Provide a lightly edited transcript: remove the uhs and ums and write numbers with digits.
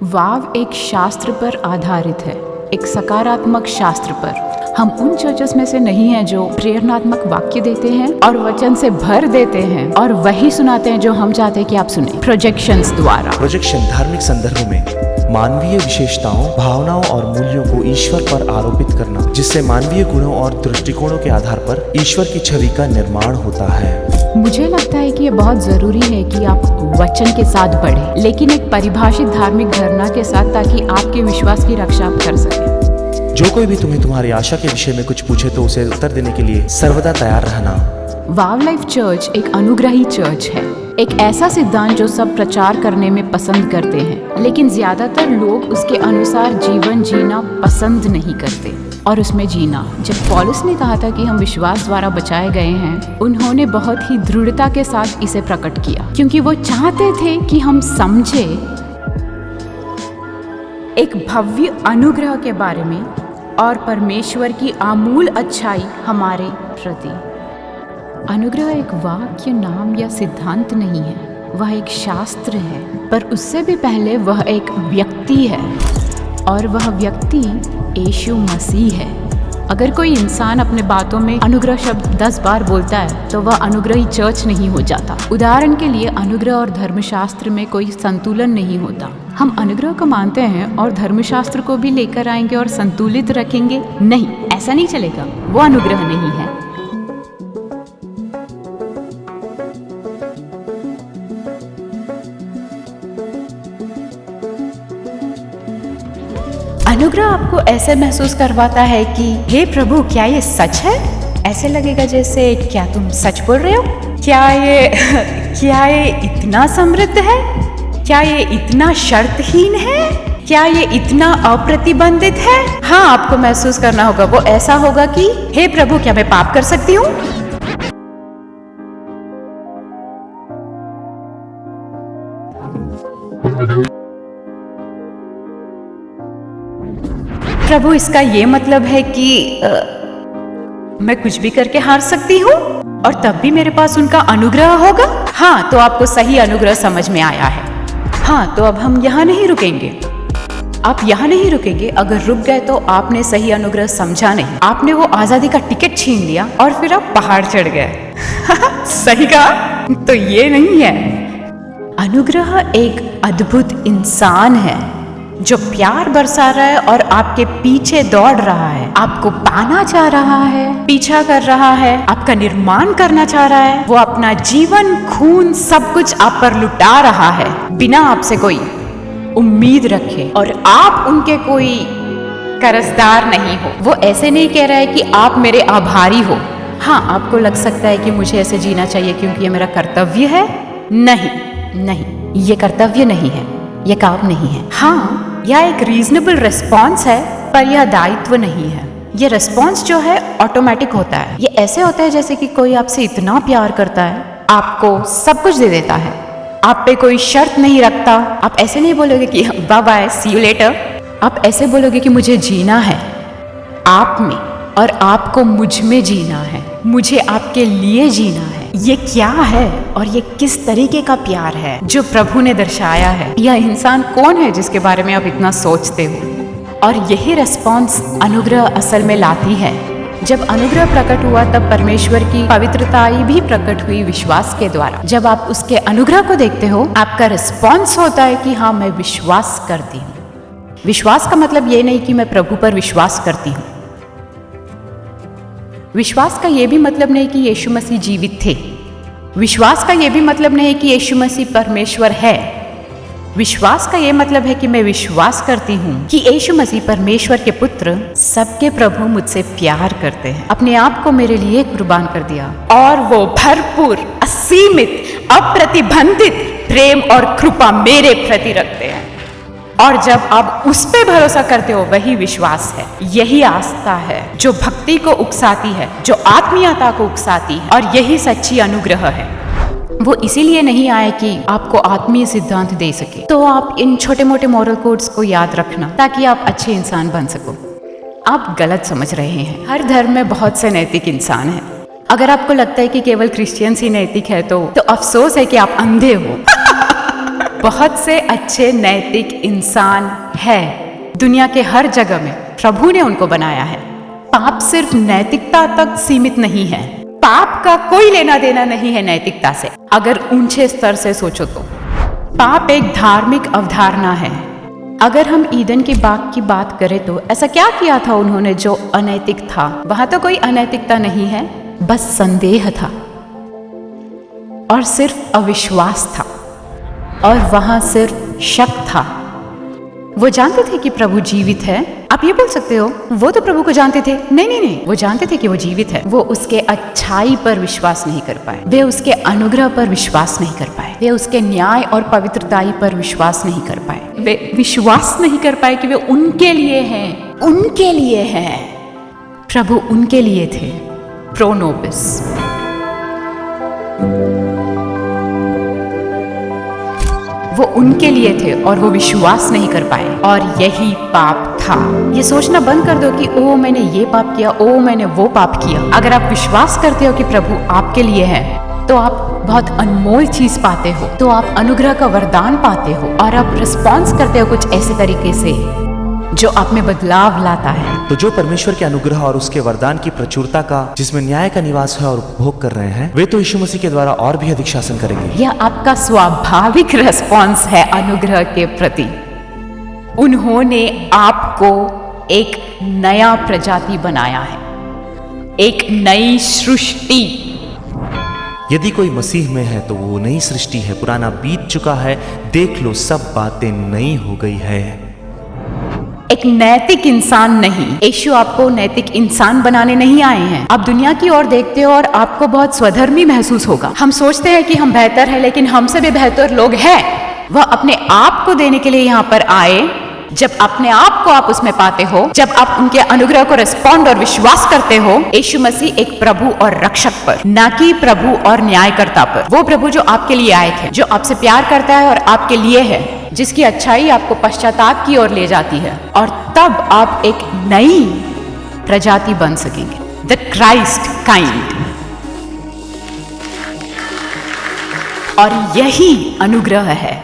वाव एक शास्त्र पर आधारित है, एक सकारात्मक शास्त्र पर। हम उन चर्चेस में से नहीं हैं जो प्रेरणात्मक वाक्य देते हैं और वचन से भर देते हैं और वही सुनाते हैं जो हम चाहते हैं कि आप सुने प्रोजेक्शंस द्वारा। प्रोजेक्शन धार्मिक संदर्भ में मानवीय विशेषताओं, भावनाओं और मूल्यों को ईश्वर पर आरोपित करना, जिससे मानवीय गुणों और दृष्टिकोणों के आधार पर ईश्वर की छवि का निर्माण होता है। मुझे लगता है कि ये बहुत जरूरी है कि आप वचन के साथ बढ़ें, लेकिन एक परिभाषित धार्मिक धारणा के साथ, ताकि आपके विश्वास की रक्षा आप कर सकें। जो कोई भी तुम्हें तुम्हारी आशा के विषय में कुछ पूछे तो उसे उत्तर देने के लिए सर्वदा तैयार रहना। वाव लाइफ चर्च एक अनुग्रही चर्च है, एक ऐसा सिद्धांत जो सब प्रचार करने में पसंद करते हैं, लेकिन ज्यादातर लोग उसके अनुसार जीवन जीना पसंद नहीं करते और उसमें जीना। जब पौलुस ने कहा था कि हम विश्वास द्वारा बचाए गए हैं, उन्होंने बहुत ही दृढ़ता के साथ इसे प्रकट किया, क्योंकि वो चाहते थे कि हम समझे एक भव्य अनुग्रह के बारे में और परमेश्वर की आमूल अच्छाई हमारे प्रति। अनुग्रह एक वाक्य, नाम या सिद्धांत नहीं है, वह एक शास्त्र है, पर उससे भी पहले वह एक व्यक्ति है और वह व्यक्ति यीशु मसीह है। अगर कोई इंसान अपने बातों में अनुग्रह शब्द 10 बार बोलता है तो वह अनुग्रही चर्च नहीं हो जाता। उदाहरण के लिए, अनुग्रह और धर्मशास्त्र में कोई संतुलन नहीं होता। हम अनुग्रह को मानते हैं और धर्मशास्त्र को भी लेकर आएंगे और संतुलित रखेंगे, नहीं, ऐसा नहीं चलेगा, वो अनुग्रह नहीं है। अनुग्रह आपको ऐसे महसूस करवाता है कि हे प्रभु, क्या ये सच है? ऐसे लगेगा जैसे, क्या तुम सच बोल रहे हो? क्या ये इतना समृद्ध है? क्या ये इतना शर्तहीन है? क्या ये इतना अप्रतिबंधित है? हाँ, आपको महसूस करना होगा, वो ऐसा होगा कि हे प्रभु, क्या मैं पाप कर सकती हूँ? प्रभु, इसका ये मतलब है कि मैं कुछ भी करके हार सकती हूँ और तब भी मेरे पास उनका अनुग्रह होगा? हाँ, तो आपको सही अनुग्रह समझ में आया है। हाँ, तो अब हम यहाँ नहीं रुकेंगे। आप यहाँ नहीं रुकेंगे। अगर रुक गए तो आपने सही अनुग्रह समझा नहीं। आपने वो आजादी का टिकट छीन लिया और फिर आप पहाड़ चढ़ गए। सही कहा? तो ये नहीं है। अनुग्रह एक अद्भुत इंसान है जो प्यार बरसा रहा है और आपके पीछे दौड़ रहा है, आपको पाना चाह रहा है, पीछा कर रहा है, आपका निर्माण करना चाह रहा है। वो अपना जीवन, खून, सब कुछ आप पर लुटा रहा है बिना आपसे कोई उम्मीद रखे, और आप उनके कोई कर्जदार नहीं हो। वो ऐसे नहीं कह रहा है कि आप मेरे आभारी हो। हाँ, आपको लग सकता है कि मुझे ऐसे जीना चाहिए क्योंकि ये मेरा कर्तव्य है। नहीं, ये कर्तव्य नहीं है, ये काम नहीं है। हाँ, यह एक रीजनेबल रिस्पॉन्स है, पर यह दायित्व नहीं है। ये रिस्पॉन्स जो है ऑटोमेटिक होता है। ये ऐसे होता है जैसे कि कोई आपसे इतना प्यार करता है, आपको सब कुछ दे देता है, आप पे कोई शर्त नहीं रखता। आप ऐसे नहीं बोलोगे कि bye bye, see you later. आप ऐसे बोलोगे कि मुझे जीना है आप में और आपको मुझ में जीना है, मुझे आपके लिए जीना है। ये क्या है और ये किस तरीके का प्यार है जो प्रभु ने दर्शाया है? यह इंसान कौन है जिसके बारे में आप इतना सोचते हो? और यही रिस्पॉन्स अनुग्रह असल में लाती है। जब अनुग्रह प्रकट हुआ तब परमेश्वर की पवित्रता भी प्रकट हुई विश्वास के द्वारा। जब आप उसके अनुग्रह को देखते हो, आपका रिस्पॉन्स होता है कि हाँ, मैं विश्वास करती हूँ। विश्वास का मतलब ये नहीं कि मैं प्रभु पर विश्वास करती हूँ। विश्वास का ये भी मतलब नहीं कि यीशु मसीह जीवित थे। विश्वास का ये भी मतलब नहीं कि यीशु मसीह परमेश्वर है। विश्वास का ये मतलब है कि मैं विश्वास करती हूँ कि यीशु मसीह परमेश्वर के पुत्र, सबके प्रभु, मुझसे प्यार करते हैं, अपने आप को मेरे लिए कुर्बान कर दिया, और वो भरपूर, असीमित, अप्रतिबंधित प्रेम और कृपा मेरे प्रति रखते हैं। और जब आप उस पे भरोसा करते हो, वही विश्वास है, यही आस्था है जो भक्ति को उकसाती है, जो आत्मीयता को उकसाती है, और यही सच्ची अनुग्रह है। वो इसीलिए नहीं आए कि आपको आत्मीय सिद्धांत दे सके। तो आप इन छोटे मोटे मॉरल कोड्स को याद रखना ताकि आप अच्छे इंसान बन सको। आप गलत समझ रहे हैं। हर धर्म में बहुत से नैतिक इंसान हैं। अगर आपको लगता है कि केवल क्रिश्चियंस ही नैतिक है तो अफसोस है कि आप अंधे हो। बहुत से अच्छे नैतिक इंसान है दुनिया के हर जगह में, प्रभु ने उनको बनाया है। पाप सिर्फ नैतिकता तक सीमित नहीं है, पाप का कोई लेना देना नहीं है नैतिकता से। अगर ऊंचे स्तर से सोचो तो पाप एक धार्मिक अवधारणा है। अगर हम ईदन के बाग की बात करें तो ऐसा क्या किया था उन्होंने जो अनैतिक था? वहां तो कोई अनैतिकता नहीं है, बस संदेह था और सिर्फ अविश्वास था, और वहां सिर्फ शक था। वो जानते थे कि प्रभु जीवित है। आप ये बोल सकते हो वो तो प्रभु को जानते थे। नहीं नहीं नहीं, वो जानते थे कि वो जीवित है। वो उसके अच्छाई पर विश्वास नहीं कर पाए, वे उसके अनुग्रह पर विश्वास नहीं कर पाए, वे उसके न्याय और पवित्रताई पर विश्वास नहीं कर पाए। वे विश्वास नहीं कर पाए कि वे उनके लिए हैं, उनके लिए हैं। प्रभु उनके लिए थे, प्रो नोबिस। वो उनके लिए थे और वो विश्वास नहीं कर पाए, और यही पाप था। ये सोचना बंद कर दो कि ओ मैंने ये पाप किया, ओ मैंने वो पाप किया। अगर आप विश्वास करते हो कि प्रभु आपके लिए है तो आप बहुत अनमोल चीज पाते हो, तो आप अनुग्रह का वरदान पाते हो, और आप रिस्पॉन्स करते हो कुछ ऐसे तरीके से जो आप में बदलाव लाता है। तो जो परमेश्वर के अनुग्रह और उसके वरदान की प्रचुरता का, जिसमें न्याय का निवास है और उपभोग कर रहे हैं, वे तो यीशु मसीह के द्वारा और भी अधिक शासन करेंगे। यह आपका स्वाभाविक रिस्पॉन्स है अनुग्रह के प्रति। उन्होंने आपको एक नया प्रजाति बनाया है, एक नई सृष्टि। यदि कोई मसीह में है तो वो नई सृष्टि है, पुराना बीत चुका है, देख लो सब बातें नई हो गई है। एक नैतिक इंसान नहीं, यीशु आपको नैतिक इंसान बनाने नहीं आए हैं। आप दुनिया की ओर देखते हो और आपको बहुत स्वधर्मी महसूस होगा। हम सोचते हैं कि हम बेहतर हैं, लेकिन हमसे भी बेहतर लोग हैं। वह अपने आप को देने के लिए यहाँ पर आए। जब अपने आप को आप उसमें पाते हो, जब आप उनके अनुग्रह को रिस्पॉन्ड और विश्वास करते हो, यीशु मसीह एक प्रभु और रक्षक पर, ना कि प्रभु और न्यायकर्ता पर। वो प्रभु जो आपके लिए आए थे, जो आपसे प्यार करता है और आपके लिए है, जिसकी अच्छाई आपको पश्चाताप की ओर ले जाती है, और तब आप एक नई प्रजाति बन सकेंगे, द क्राइस्ट काइंड। और यही अनुग्रह है।